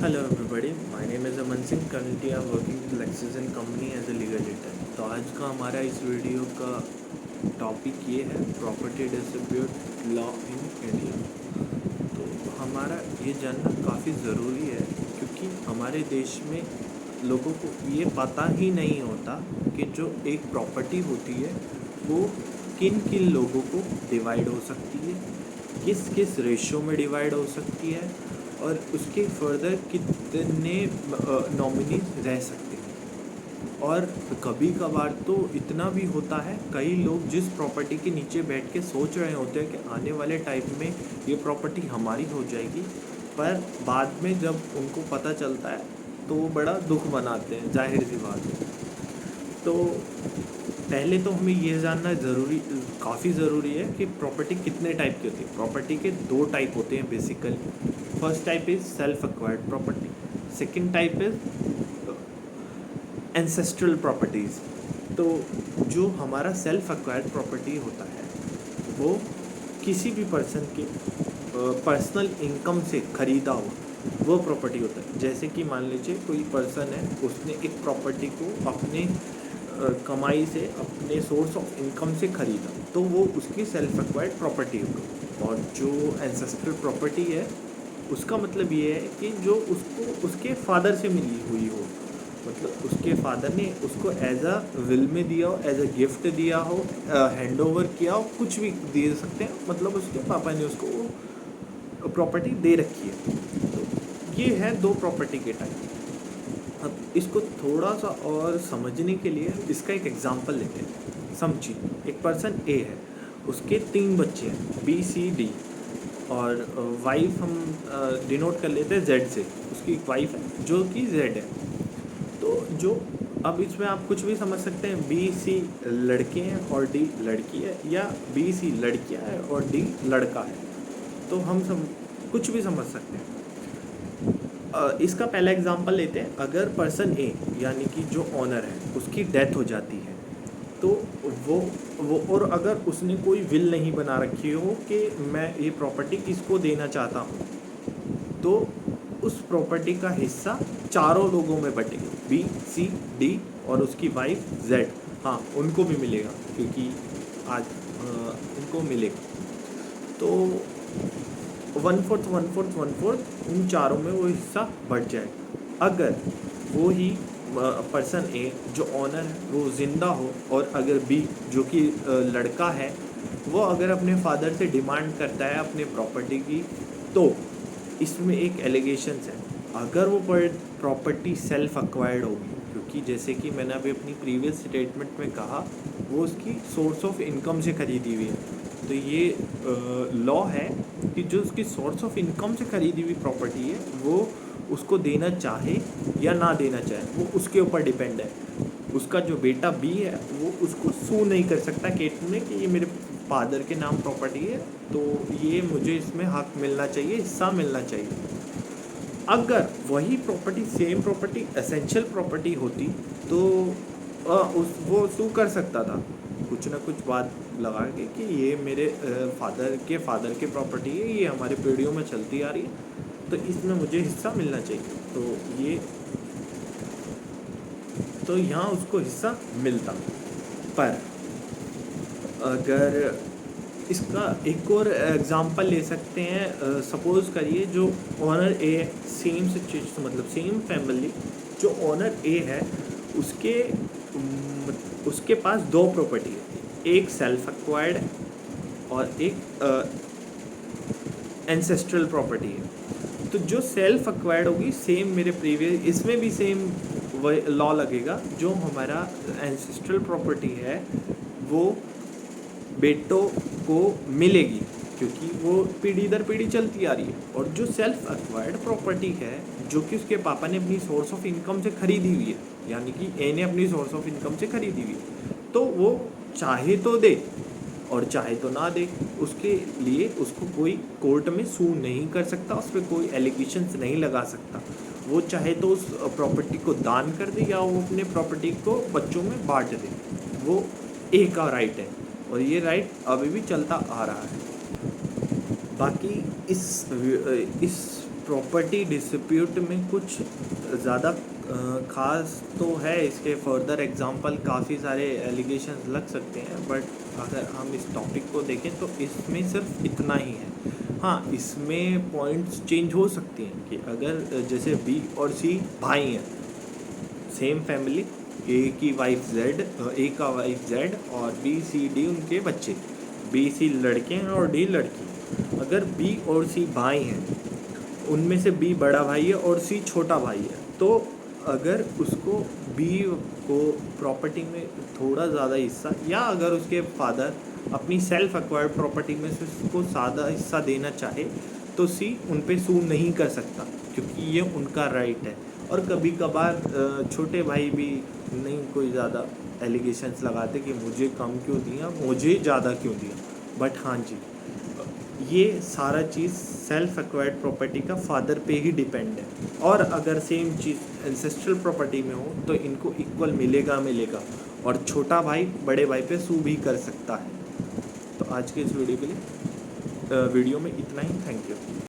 Hello everybody, my name is Aman Singh. Currently I'm working with Lexington Company as a legal editor. तो आज का हमारा इस video का टॉपिक ये है property dispute law in India. तो हमारा ये जानना काफ़ी ज़रूरी है क्योंकि हमारे देश में लोगों को ये पता ही नहीं होता कि जो एक प्रॉपर्टी होती है वो किन किन लोगों को डिवाइड हो सकती है, किस किस रेशो में डिवाइड हो सकती है और उसके फर्दर कितने नॉमिनीज रह सकते हैं। और कभी कभार तो इतना भी होता है, कई लोग जिस प्रॉपर्टी के नीचे बैठ के सोच रहे होते हैं कि आने वाले टाइम में ये प्रॉपर्टी हमारी हो जाएगी, पर बाद में जब उनको पता चलता है तो वो बड़ा दुख मनाते हैं, जाहिर सी बात है। तो पहले तो हमें ये जानना काफ़ी ज़रूरी है कि प्रॉपर्टी कितने टाइप की होती है। प्रॉपर्टी के दो टाइप होते हैं basically. First type is self acquired property, second type is ancestral properties. तो जो हमारा सेल्फ एक्वायर्ड प्रॉपर्टी होता है वो किसी भी पर्सन के पर्सनल इनकम से ख़रीदा हो वो प्रॉपर्टी होता है। जैसे कि मान लीजिए कोई पर्सन है, उसने एक प्रॉपर्टी को अपने कमाई से, अपने सोर्स ऑफ इनकम से ख़रीदा, तो वो उसकी सेल्फ एक्वायर्ड प्रॉपर्टी होगी। और जो एंसेस्ट्रल प्रॉपर्टी है उसका मतलब ये है कि जो उसको उसके फादर से मिली हुई हो, मतलब उसके फादर ने उसको एज अ विल में दिया हो, एज अ गिफ्ट दिया हो, हैंड ओवर किया हो, कुछ भी दे सकते हैं, मतलब उसके पापा ने उसको प्रॉपर्टी दे रखी है। तो ये है दो प्रॉपर्टी के टाइप। अब इसको थोड़ा सा और समझने के लिए इसका एक एग्जांपल लेते हैं। समझिए, एक पर्सन ए है, उसके 3 बच्चे हैं बी सी डी, और वाइफ हम डिनोट कर लेते हैं जेड से। उसकी एक वाइफ है जो कि जेड है। तो जो अब इसमें आप कुछ भी समझ सकते हैं, बी सी लड़के हैं और डी लड़की है, या बी सी लड़कियां है और डी लड़का है। तो हम कुछ भी समझ सकते हैं। इसका पहला एग्जांपल लेते हैं। अगर पर्सन ए यानी कि जो ऑनर है उसकी डेथ हो जाती है, तो वो और अगर उसने कोई विल नहीं बना रखी हो कि मैं ये प्रॉपर्टी किसको देना चाहता हूँ, तो उस प्रॉपर्टी का हिस्सा चारों लोगों में बटेगा, बी सी डी और उसकी वाइफ जेड। हाँ, उनको भी मिलेगा क्योंकि आज उनको मिलेगा। तो 1/4 उन चारों में वो हिस्सा बढ़ जाएगा। अगर वो ही पर्सन ए जो ऑनर है वो ज़िंदा हो, और अगर बी जो कि लड़का है वो अगर अपने फादर से डिमांड करता है अपने प्रॉपर्टी की, तो इसमें एक एलिगेशंस है। अगर वो प्रॉपर्टी सेल्फ एक्वायर्ड होगी, क्योंकि जैसे कि मैंने अभी अपनी प्रीवियस स्टेटमेंट में कहा, वो उसकी सोर्स ऑफ इनकम से खरीदी हुई है। तो ये लॉ है कि जो उसकी सोर्स ऑफ इनकम से खरीदी हुई प्रॉपर्टी है वो उसको देना चाहे या ना देना चाहे, वो उसके ऊपर डिपेंड है। उसका जो बेटा बी है वो उसको सू नहीं कर सकता केस में कि ये मेरे फादर के नाम प्रॉपर्टी है, तो ये मुझे इसमें हक मिलना चाहिए, हिस्सा मिलना चाहिए। अगर वही property, same property essential property होती तो वो सू कर सकता था, कुछ ना कुछ बात लगा के कि ये मेरे फादर के प्रॉपर्टी है, ये हमारे पीढ़ियों में चलती आ रही है, तो इसमें मुझे हिस्सा मिलना चाहिए। तो यहाँ उसको हिस्सा मिलता। पर अगर इसका एक और एग्जांपल ले सकते हैं, सपोज़ करिए जो ऑनर ए, सेम सिचुएशन, मतलब सेम फैमिली, जो ऑनर ए है उसके पास दो प्रॉपर्टी है, एक सेल्फ एक्वायर्ड है और एक एंसेस्ट्रल प्रॉपर्टी है। तो जो सेल्फ एक्वायर्ड होगी, सेम मेरे प्रीवियस इसमें भी सेम लॉ लगेगा। जो हमारा एंसेस्ट्रल प्रॉपर्टी है वो बेटों को मिलेगी क्योंकि वो पीढ़ी दर पीढ़ी चलती आ रही है। और जो सेल्फ एक्वायर्ड प्रॉपर्टी है जो कि उसके पापा ने अपनी सोर्स ऑफ इनकम से खरीदी हुई है, यानी कि ए ने अपनी सोर्स ऑफ इनकम से खरीदी हुई है, तो वो चाहे तो दे और चाहे तो ना दे। उसके लिए उसको कोई कोर्ट में सू नहीं कर सकता, उस पर कोई एलिगेशंस नहीं लगा सकता। वो चाहे तो उस प्रॉपर्टी को दान कर दे या वो अपने प्रॉपर्टी को बच्चों में बांट दे, वो एक का राइट है और ये राइट अभी भी चलता आ रहा है। बाकी इस प्रॉपर्टी डिस्प्यूट में कुछ ज़्यादा ख़ास तो है, इसके फर्दर एग्जांपल काफ़ी सारे एलिगेशंस लग सकते हैं, बट अगर हम इस टॉपिक को देखें तो इसमें सिर्फ इतना ही है। हाँ, इसमें पॉइंट्स चेंज हो सकती हैं कि अगर जैसे बी और सी भाई हैं, सेम फैमिली, ए की वाइफ जेड, ए का वाइफ जेड और बी सी डी उनके बच्चे, बी सी लड़के हैं और डी लड़की। अगर बी और सी भाई हैं, उनमें से बी बड़ा भाई है और सी छोटा भाई है, तो अगर उसको बी को प्रॉपर्टी में थोड़ा ज़्यादा हिस्सा, या अगर उसके फादर अपनी सेल्फ एक्वायर्ड प्रॉपर्टी में से उसको ज़्यादा हिस्सा देना चाहे, तो सी उन पे सू नहीं कर सकता, क्योंकि ये उनका राइट है। और कभी कभार छोटे भाई भी नहीं कोई ज़्यादा एलिगेशंस लगाते कि मुझे कम क्यों दिया, मुझे ज़्यादा क्यों दिया। बट हाँ जी, ये सारा चीज़ सेल्फ एक्वायर्ड प्रॉपर्टी का फादर पे ही डिपेंड है। और अगर सेम चीज़ एंसेस्ट्रल प्रॉपर्टी में हो तो इनको इक्वल मिलेगा, और छोटा भाई बड़े भाई पे सू भी कर सकता है। तो आज के इस वीडियो के लिए वीडियो में इतना ही। Thank you.